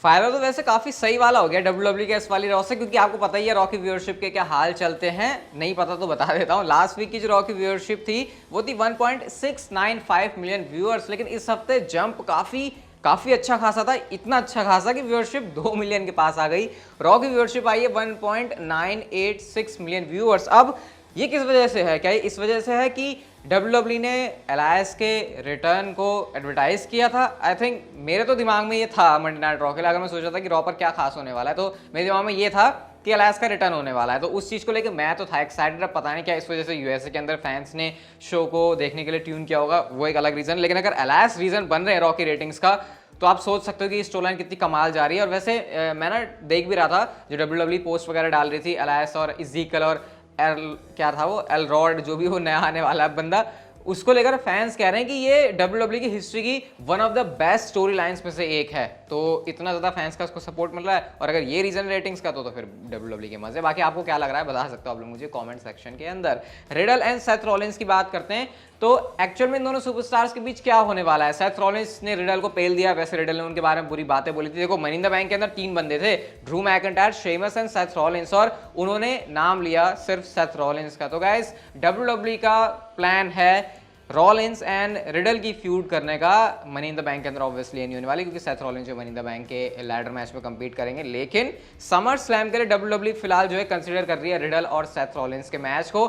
फायदा तो वैसे काफी सही वाला हो गया डब्ल्यूडब्ल्यू के इस वाली रॉ से, क्योंकि आपको पता ही है रॉ की व्यूअरशिप के क्या हाल चलते हैं। नहीं पता तो बता देता हूं, लास्ट वीक की जो रॉ की व्यूअरशिप थी वो थी 1.695 मिलियन व्यूअर्स, लेकिन इस हफ्ते जंप काफी अच्छा खासा था, इतना अच्छा खासा कि व्यूअरशिप 2 मिलियन के पास आ गई। रॉ की व्यूअरशिप आई है 1.986 मिलियन व्यूअर्स। अब ये किस वजह से है? क्या ये इस वजह से है कि डब्ल्यूडब्ल्यू ने एलायस के रिटर्न को एडवर्टाइज किया था? आई थिंक मेरे तो दिमाग में ये था मंडे नाइट रॉ के लिए, अगर मैं सोच रहा था कि रॉ पर क्या खास होने वाला है तो मेरे दिमाग में ये था कि एलायस का रिटर्न होने वाला है, तो उस चीज़ को लेकर मैं तो था एक्साइटेड। अब पता नहीं क्या इस वजह से यूएसए के अंदर फैंस ने शो को देखने के लिए ट्यून किया होगा, वो एक अलग रीज़न। लेकिन अगर एलायस रीज़न बन रहे हैं रॉ की रेटिंग्स का, तो आप सोच सकते हो कि स्टोरी लाइन कितनी कमाल जा रही है। और वैसे मैं ना देख भी रहा था जो डब्ल्यूडब्ल्यू पोस्ट वगैरह डाल रही थी एलायस और इज़ीकल और एल क्या था वो एल रॉड, जो भी वो नया आने वाला है बंदा, उसको लेकर फैंस कह रहे हैं कि ये डब्ल्यूडब्ल्यू की हिस्ट्री की one of the best story lines में से एक है। तो इतना ज़्यादा फैंस का उसको सपोर्ट मिल रहा है, और अगर ये रीजन रेटिंग्स का तो फिर डब्ल्यूडब्ल्यू के मजे। बाकी आपको क्या लग रहा है बता सकते हो आप लोग मुझे कमेंट सेक्शन के अंदर। रिडल एंड सेथ रॉलिंस की बात करते हैं, तो एक्चुअल में इन दोनों सुपरस्टार्स के बीच क्या होने वाला है? सेथ रॉलिंस ने रिडल को पेल दिया, वैसे रिडल ने उनके बारे में बुरी बातें बोली थी। देखो मनी इन द बैंक के अंदर 3 बंदे थे, Drew McIntyre, Sheamus and Seth Rollins, और उन्होंने नाम लिया सिर्फ सेथ रॉलिंस का। तो गाइस डब्ल्यूडब्ल्यू का प्लान है रॉलिंस एंड रिडल की फ्यूड करने का। मनी इन द बैंक के अंदर ऑब्वियसली नहीं होने वाली, क्योंकि सेथ रॉलिंस जो मनी इन द बैंक के लैडर मैच में कंपीट करेंगे। लेकिन समर स्लैम के लिए डब्ल्यूडब्ल्यू फिलहाल जो है कंसीडर कर रही है रिडल और सेथ रॉलिंस के मैच को।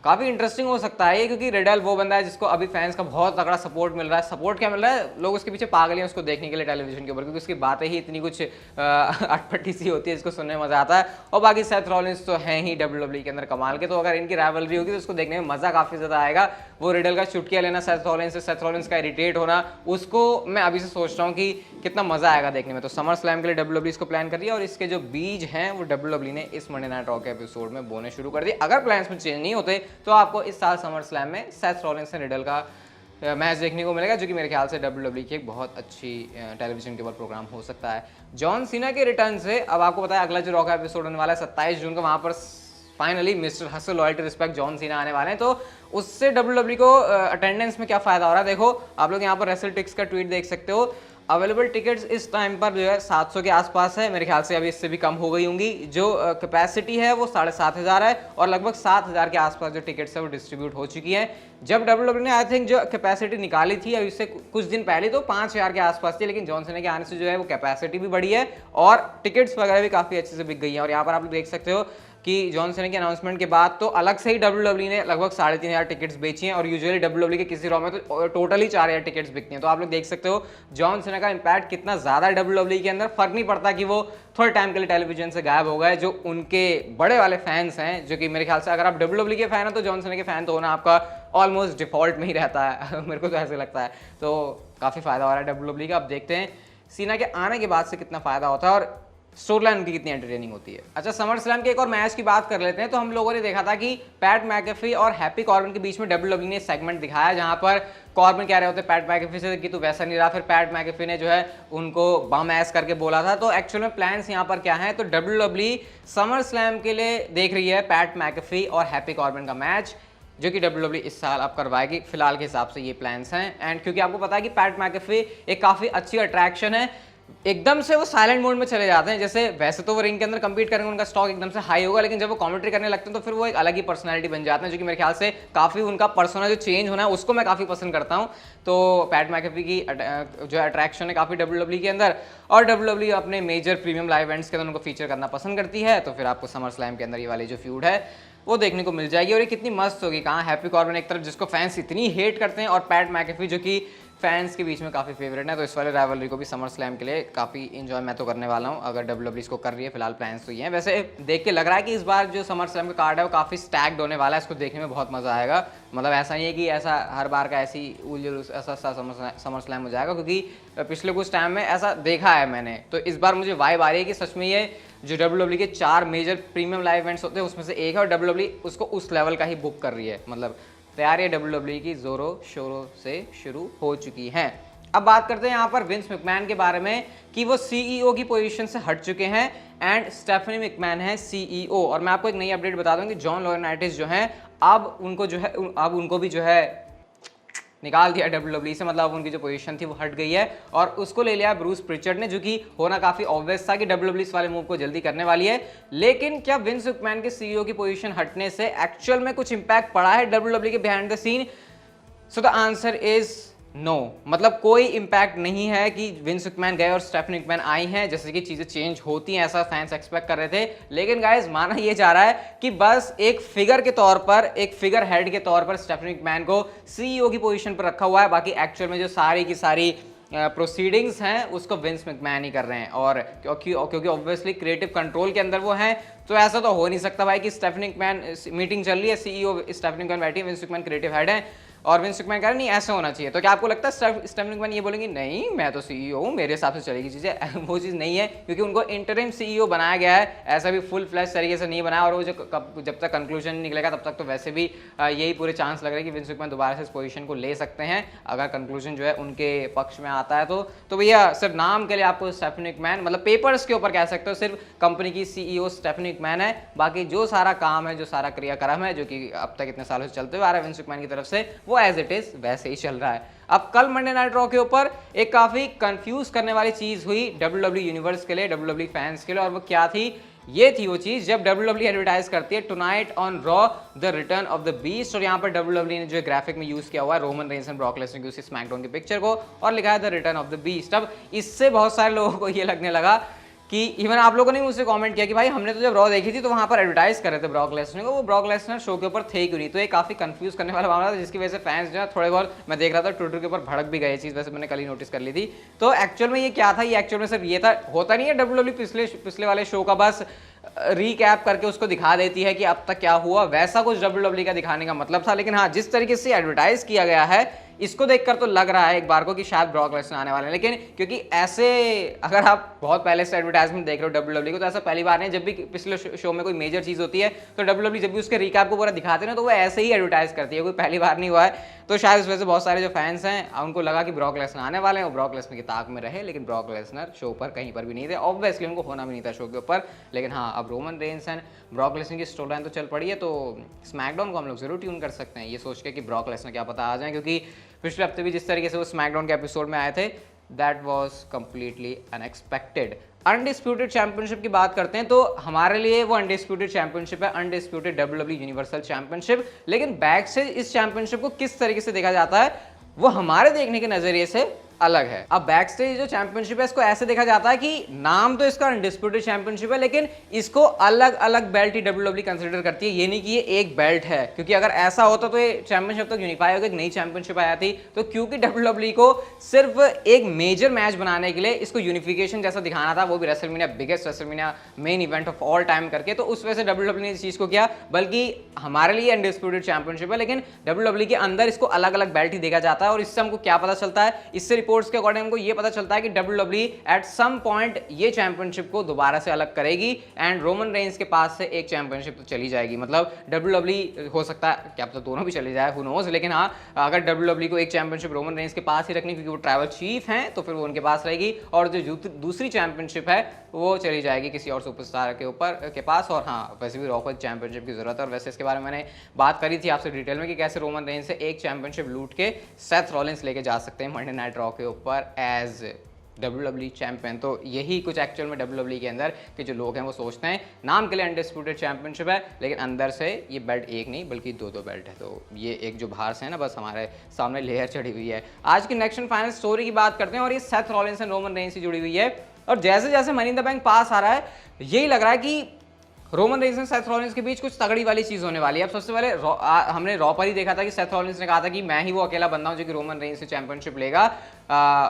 काफी इंटरेस्टिंग हो सकता है ये, क्योंकि रिडल वो बंदा है जिसको अभी फैंस का बहुत तगड़ा सपोर्ट मिल रहा है। सपोर्ट क्या मिल रहा है? लोग उसके पीछे पागल हैं उसको देखने के लिए टेलीविजन के ऊपर, क्योंकि उसकी बातें ही इतनी कुछ अटपटी सी होती है जिसको सुनने में मजा आता है। और बाकी सेथ रॉलिंस तो हैं ही डब्ल्यूडब्ल्यू के अंदर कमाल के, तो अगर इनकी राइवलरी होगी तो उसको देखने में मजा काफी ज्यादा आएगा। वो रिडल का चुटकिया लेना सेथ रॉलिंस से, सेथ रॉलिंस का इरिटेट होना, उसको मैं अभी से सोच रहा हूँ कि कितना मजा आएगा देखने में। तो समर स्लैम के लिए डब्ल्यूडब्ल्यू इसको प्लान कर रही है, और इसके जो बीज हैं वो डब्ल्यूडब्ल्यू ने इस मंडे नाइट रॉ के एपिसोड में बोने शुरू कर दिए। अगर प्लान्स में चेंज नहीं होते तो आपको इस समर स्लैम में सेथ रॉलिंस एंड रिडल का मैच देखने को मिलेगा, जो कि मेरे ख्याल से डब्ल्यूडब्ल्यू की एक बहुत अच्छी टेलीविजन के ऊपर प्रोग्राम हो सकता है। जॉन सीना के रिटर्न से अब आपको पता है अगला जो रॉ का एपिसोड होने वाला है 27 जून को, वहां पर finally mister hustle loyalty respect John Cena आने वाले हैं। तो उससे डब्ल्यूडब्ल्यू को अटेंडेंस में क्या फायदा हो रहा है? देखो आप लोग यहाँ पर रेसलटिक्स का ट्वीट देख सकते हो। अवेलेबल टिकट्स इस टाइम पर जो है 700 के आसपास है, मेरे ख्याल से अभी इससे भी कम हो गई होंगी। जो कैपेसिटी है वो 7,500 है, और लगभग 7,000 के आसपास जो टिकट्स है वो डिस्ट्रीब्यूट हो चुकी हैं। जब डब्ल्यूडब्ल्यू ने आई थिंक जो कैपेसिटी निकाली थी अभी इससे कुछ दिन पहले तो 5,000 के आसपास थी, लेकिन जॉन सीना के आने से जो है वो कैपेसिटी भी बढ़ी है और टिकट्स वगैरह भी काफी अच्छे से बिक गई हैं। और यहाँ पर आप लोग देख सकते हो कि जॉन सीना के अनाउंसमेंट के बाद तो अलग से ही डब्ल्यूडब्ल्यू ने लगभग 3,500 टिकट्स बेची हैं, और यूजुअली डब्ल्यूडब्ल्यू के किसी रॉ में तो टोटली 4,000 टिकट्स बिकती हैं। तो आप लोग देख सकते हो जॉन सीना का इंपैक्ट कितना ज्यादा है डब्ल्यूडब्ल्यू के अंदर। फर्क नहीं पड़ता कि वो थोड़े टाइम के लिए टेलीविजन से गायब हो गए, जो उनके बड़े वाले फैंस हैं, जो कि मेरे ख्याल से अगर आप डब्ल्यूडब्ल्यू के फैन हो तो जॉन सीना के फैन तो होना आपका ऑलमोस्ट डिफॉल्ट में ही रहता है मेरे को तो ऐसे लगता है। तो काफी फायदा हो रहा है डब्ल्यूडब्ल्यू का। अब देखते हैं सीना के आने के बाद से कितना फायदा होता है और स्टोरी लाइन उनकी कितनी एंटरटेनिंग होती है। अच्छा समर स्लैम के एक और मैच की बात कर लेते हैं। तो हम लोगों ने देखा था कि पैट मैकेफी और हैप्पी कॉर्बिन के बीच में डब्ल्यूडब्ल्यू ने सेगमेंट दिखाया, जहां पर कॉर्बिन कह रहे होते पैट मैकेफी से कि तू वैसा नहीं रहा, फिर पैट मैकेफी ने जो है उनको बम ऐस करके बोला था। तो एक्चुअल में प्लान्स यहाँ पर क्या है? तो डब्ल्यूडब्ल्यू समर स्लैम के लिए देख रही है पैट मैकेफी और हैप्पी कॉर्बिन का मैच, जो कि डब्ल्यूडब्ल्यू इस साल अब करवाएगी। फिलहाल के हिसाब से ये प्लान्स हैं। एंड क्योंकि आपको पता है कि पैट मैकेफी एक काफी अच्छी अट्रैक्शन है, एकदम से वो साइलेंट मोड में चले जाते हैं। जैसे वैसे तो वो रिंग के अंदर कंपीट करेंगे, उनका स्टॉक एकदम से हाई होगा, लेकिन जब वो कमेंट्री करने लगते हैं तो फिर वो एक अलग ही पर्सनालिटी बन जाते हैं, जो कि मेरे ख्याल से काफी उनका पर्सोना जो चेंज होना है उसको मैं काफी पसंद करता हूं। तो पैट मैकेफी की जो अट्रैक्शन है काफी डब्ल्यूडब्ल्यू के अंदर, और डब्ल्यूडब्ल्यू अपने मेजर प्रीमियम लाइव इवेंट्स के अंदर उनको फीचर करना पसंद करती है। तो फिर आपको समर स्लैम के अंदर ये वाली जो फ्यूड है वो देखने को मिल जाएगी, और ये कितनी मस्त होगी। कहाँ हैप्पी कॉर्बिन एक तरफ जिसको फैंस इतनी हेट करते हैं, और पैट मैकेफी जो कि फैंस के बीच में काफी फेवरेट है। तो इस वाले राइवलरी को भी समर स्लैम के लिए काफी एंजॉय मैं तो करने वाला हूं, अगर डब्ल्यूडब्ल्यू इसको कर रही है। फिलहाल प्लान्स तो ये हैं। वैसे देख के लग रहा है कि इस बार जो समर स्लैम का कार्ड है वो काफी स्टैक्ड होने वाला है, इसको देखने में बहुत मजा आएगा। मतलब ऐसा नहीं है कि ऐसा हर बार का ऐसी उलझुल ऐसा समर स्लैम हो जाएगा, क्योंकि पिछले कुछ टाइम में ऐसा देखा है मैंने। तो इस बार मुझे वाइब आ रही है कि सच में ये जो डब्ल्यूडब्ल्यू के 4 मेजर प्रीमियम लाइव इवेंट्स होते हैं उसमें से एक है, और डब्ल्यूडब्ल्यू उसको उस लेवल का ही बुक कर रही है। मतलब तैयारी डब्ल्यूडब्ल्यू की जोरों शोरों से शुरू हो चुकी हैं। अब बात करते हैं यहाँ पर विंस मैकमैन के बारे में कि वो सीईओ की पोजीशन से हट चुके हैं एंड स्टेफनी मैकमैन है सीईओ। और मैं आपको एक नई अपडेट बता दूं कि जॉन लॉरेनाइटिस जो हैं अब उनको भी जो है निकाल दिया WWE से, मतलब उनकी जो पोजीशन थी वो हट गई है और उसको ले लिया ब्रूस प्रिचर्ड ने, जो कि होना काफी ऑब्वियस था कि WWE इस वाले मूव को जल्दी करने वाली है। लेकिन क्या विंस मैकमैन के सीईओ की पोजीशन हटने से एक्चुअल में कुछ इंपैक्ट पड़ा है WWE के behind the scene? So the answer is no. मतलब कोई इंपैक्ट नहीं है कि विंस मैकमैन गए और स्टेफनी मैकमैन आई हैं, जैसे कि चीजें चेंज होती हैं ऐसा फैंस एक्सपेक्ट कर रहे थे। लेकिन गाइस माना ये जा रहा है कि बस एक फिगर के तौर पर, एक फिगर हेड के तौर पर स्टेफनी मैकमैन को सीईओ की पोजीशन पर रखा हुआ है, बाकी एक्चुअल में जो सारी की सारी प्रोसीडिंग्स हैं उसको विंस मैकमैन ही कर रहे हैं। और क्योंकि ऑब्वियसली क्रिएटिव कंट्रोल के अंदर वो हैं, तो ऐसा तो हो नहीं सकता भाई कि स्टेफनी मैकमैन मीटिंग चल रही है, सीईओ स्टेफनी मैकमैन बैठी है, विंस मैकमैन क्रिएटिव हेड है और विंस मैकमैन कह रहे नहीं ऐसे होना चाहिए। तो क्या आपको लगता है स्टेफनी मैकमैन ये बोलेंगे नहीं मैं तो सीईओ हूँ, मेरे हिसाब से चलेगी चीजें? वो चीज़ नहीं है, क्योंकि उनको इंटरिम सीईओ बनाया गया है, ऐसा भी फुल फ्लैश तरीके से नहीं बनाया। और वो जब तक कंक्लूजन निकलेगा तब तक तो वैसे भी यही पूरे चांस लग रहे हैं कि विंस मैकमैन दोबारा से इस पोजीशन को ले सकते हैं अगर कंक्लूजन जो है उनके पक्ष में आता है। तो भैया सिर्फ नाम के लिए आपको स्टेफनी मैकमैन, मतलब पेपर्स के ऊपर कह सकते हो सिर्फ कंपनी की सीईओ स्टेफनी मैकमैन है, बाकी जो सारा काम है, जो सारा क्रियाक्रम है, जो कि अब तक इतने सालों से चलते हुए आ रहा है विंस मैकमैन की तरफ से, वो एज इट इज वैसे ही चल रहा है। अब कल मंडे नाइट रॉ के ऊपर एक काफी कंफ्यूज करने वाली चीज हुई WWE यूनिवर्स के लिए, WWE फैंस के लिए, और वो क्या थी? ये थी वो चीज जब WWE एडवर्टाइज करती है tonight on raw the return of the beast, और यहाँ पर WWE ने जो ग्राफिक में यूज किया हुआ है Roman Reigns and Brock Lesnar की उसी स्मैकडाउन की पिक्चर को और लिखा है the return of the beast. अब इससे बहुत सारे लोगों को ये लगने लगा कि इवन आप लोगों ने मुझसे कमेंट किया कि भाई हमने तो जब रॉ देखी थी तो वहां पर एडवर्टाइज कर रहे थे ब्रॉक लेसनर को, वो ब्रॉक लेसनर शो के ऊपर थे क्यों नहीं? तो ये काफी कंफ्यूज करने वाला मामला था, जिसकी वजह से फैंस जो है थोड़े बहुत, मैं देख रहा था ट्विटर के ऊपर भड़क भी गए चीज, वैसे मैंने कल ही नोटिस कर ली थी। तो एक्चुअल में ये क्या था? ये एक्चुअल में सिर्फ ये था, होता नहीं है WWE पिछले वाले शो का बस रीकैप करके उसको दिखा देती है कि अब तक क्या हुआ, वैसा कुछ WWE का दिखाने का मतलब था। लेकिन हाँ, जिस तरीके से एडवर्टाइज किया गया है इसको देखकर तो लग रहा है एक बार को कि शायद ब्रॉक लेसनर आने वाले हैं। लेकिन क्योंकि ऐसे अगर आप बहुत पहले से एडवर्टाइजमेंट देख रहे हो WWE को, तो ऐसा पहली बार नहीं, जब भी पिछले शो में कोई मेजर चीज होती है तो WWE जब भी उसके रिकैप को पूरा दिखाते हैं तो वो ऐसे ही एडवर्टाइज करती है, कोई पहली बार नहीं हुआ है। तो शायद इस वजह से बहुत सारे जो फैंस हैं उनको लगा कि ब्रॉक लेसनर आने वाले हैं, वो ब्रॉक लेसनर की ताक में रहे, लेकिन ब्रॉक लेसनर शो पर कहीं पर भी नहीं थे। ऑब्वियसली उनको होना भी नहीं था शो के ऊपर। लेकिन हाँ, अब Roman Reigns and Brock Lesnar की स्टोरी लाइन तो चल पड़ी है, तो स्मैकडाउन को हम लोग जरूर ट्यून कर सकते हैं ये सोच के कि ब्रॉक लेसनर क्या पता आ जाए, क्योंकि पिछले हफ्ते भी जिस तरीके से वो स्मैकडाउन के एपिसोड में आए थे that was completely unexpected. Undisputed championship की बात करते हैं तो हमारे लिए वो अनडिस्प्यूटेड चैंपियनशिप है, अनडिस्प्यूटेड WWE यूनिवर्सल चैंपियनशिप। लेकिन बैक से इस चैंपियनशिप को किस तरीके से देखा जाता है वो हमारे देखने के नजरिए से अलग है। अब बैक स्टेज जो चैंपियनशिप है इसको ऐसे देखा जाता है कि नाम तो इसका अनडिस्प्यूटेड चैंपियनशिप है, लेकिन इसको अलग अलग बेल्ट ही WWE कंसीडर करती है, ये नहीं कि ये एक बेल्ट है। क्योंकि अगर ऐसा होता तो ये चैंपियनशिप तो यूनिफाई होकर एक नई चैंपियनशिप आया थी। तो क्योंकि WWE को सिर्फ एक मेजर मैच बनाने के लिए इसको यूनिफिकेशन जैसा दिखाना था, वो भी WrestleMania, biggest WrestleMania main event of all time करके, तो उस वजह से WWE ने इस चीज को किया। बल्कि हमारे लिए अनडिस्प्यूटेड चैंपियनशिप है, लेकिन WWE के अंदर इसको अलग अलग बेल्ट ही देखा जाता है। और इससे हमको क्या पता चलता है? इससे रिपोर्ट्स के अकॉर्डिंग हमको ये पता चलता है कि WWE एट सम पॉइंट ये चैंपियनशिप को दोबारा से अलग करेगी एंड रोमन रेंस के पास से एक चैंपियनशिप तो चली जाएगी। मतलब WWE हो सकता है क्या पता दोनों भी चले जाए, हु नोज। लेकिन हाँ, अगर WWE को एक चैंपियनशिप रोमन रेंस के पास ही रखनी क्योंकि वो ट्रैवल चीफ हैं, तो फिर वो उनके पास रहेगी, और जो दूसरी चैंपियनशिप है वो चली जाएगी किसी और सुपरस्टार के पास। और हाँ, वैसे भी रॉ को चैंपियनशिप की जरूरत है, और वैसे इसके बारे में मैंने बात करी थी आपसे डिटेल में कि कैसे रोमन रेंस से एक चैंपियनशिप लूट के सेथ रॉलिंस लेके जा सकते हैं मंडे नाइट रॉ के ऊपर एज WWE चैंपियन। तो यही कुछ एक्चुअल में WWE के अंदर के जो लोग हैं वो सोचते हैं। नाम के लिए अनडिस्प्यूटेड चैंपियनशिप है, लेकिन अंदर से ये बेल्ट एक नहीं बल्कि दो बेल्ट है। तो ये एक जो बाहर से है ना, बस हमारे सामने लेयर चढ़ी हुई है। आज की नेक्स्ट एंड फाइनल स्टोरी की बात करते हैं, और ये Seth Rollins and Roman Reigns से जुड़ी हुई है। और जैसे जैसे मनी इन द बैंक पास आ रहा है, यही लग रहा है कि रोमन रेंस और सेथ रॉलिंस के बीच कुछ तगड़ी वाली चीज होने वाली है। अब सबसे पहले हमने रॉ पर ही देखा था कि सेथ रॉलिंस ने कहा था कि मैं ही वो अकेला बंदा हूं जो कि रोमन रेंस से चैंपियनशिप लेगा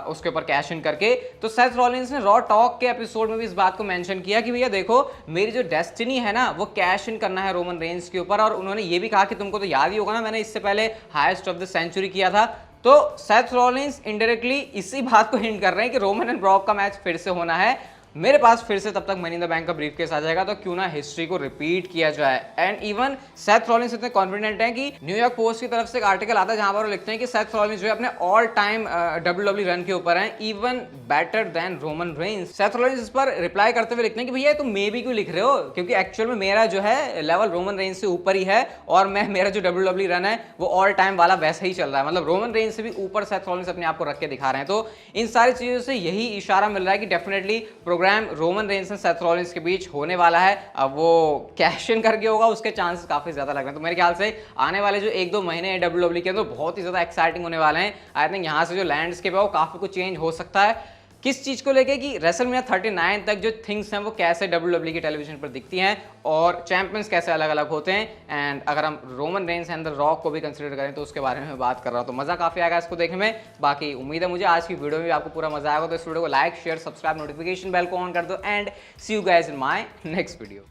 उसके ऊपर कैश इन करके। तो सेथ रॉलिंस ने रॉ टॉक के एपिसोड में भी इस बात को मेंशन किया कि भैया देखो, मेरी जो डेस्टिनी है ना वो कैश इन करना है रोमन रेंस के ऊपर। और उन्होंने ये भी कहा कि तुमको तो याद ही होगा ना, मैंने इससे पहले हाईएस्ट ऑफ द सेंचुरी किया था। तो सेथ रॉलिंस इनडायरेक्टली इसी बात को हिंट कर रहे हैं कि रोमन एंड ब्रॉक का मैच फिर से होना है। मेरे पास फिर से तब तक मनी इन द बैंक का ब्रीफकेस आ जाएगा, तो क्यों ना हिस्ट्री को रिपीट किया जाए। एंड इवन सेथ रॉलिंस इतने कॉन्फिडेंट हैं कि न्यूयॉर्क पोस्ट की तरफ से एक आर्टिकल आता है जहां पर वो लिखते हैं कि सेथ रॉलिंस जो है अपने ऑल टाइम WWE रन के ऊपर हैं, even better than Roman Reigns. Seth Rollins इस पर रिप्लाई करते हुए लिखते हैं कि भैया तुम मे बी क्यों लिख रहे हो, क्योंकि एक्चुअल में मेरा जो है लेवल रोमन रेंस से ऊपर ही है और मेरा जो WWE रन है वो ऑल टाइम वाला वैसा ही चल रहा है, मतलब रोमन रेंस से भी ऊपर सेथ रॉलिंस अपने आप को रख के दिखा रहे हैं। तो इन सारी चीजों से यही इशारा मिल रहा है कि definitely programme Roman Reigns and Seth Rollins के बीच होने वाला है। अब वो कैश इन करके होगा उसके चांसेस काफी ज्यादा लग रहे हैं। तो मेरे ख्याल से आने वाले जो 1-2 महीने हैं WWE के अंदर बहुत ही ज्यादा एक्साइटिंग होने वाले हैं। आई थिंक यहाँ से जो लैंडस्केप है वो काफी कुछ चेंज हो सकता है। किस चीज को लेके कि रेसलमेनिया 39 तक जो थिंग्स हैं वो कैसे WWE की टेलीविजन पर दिखती हैं और चैंपियंस कैसे अलग अलग होते हैं। एंड अगर हम Roman Reigns and the rock को भी कंसीडर करें तो उसके बारे में बात कर रहा हूं, तो मजा काफी आएगा इसको देखने में। बाकी उम्मीद है मुझे आज की वीडियो में भी आपको पूरा मजा आएगा। तो इस वीडियो को like share subscribe notification bell को ऑन कर दो and see you guys in my next video.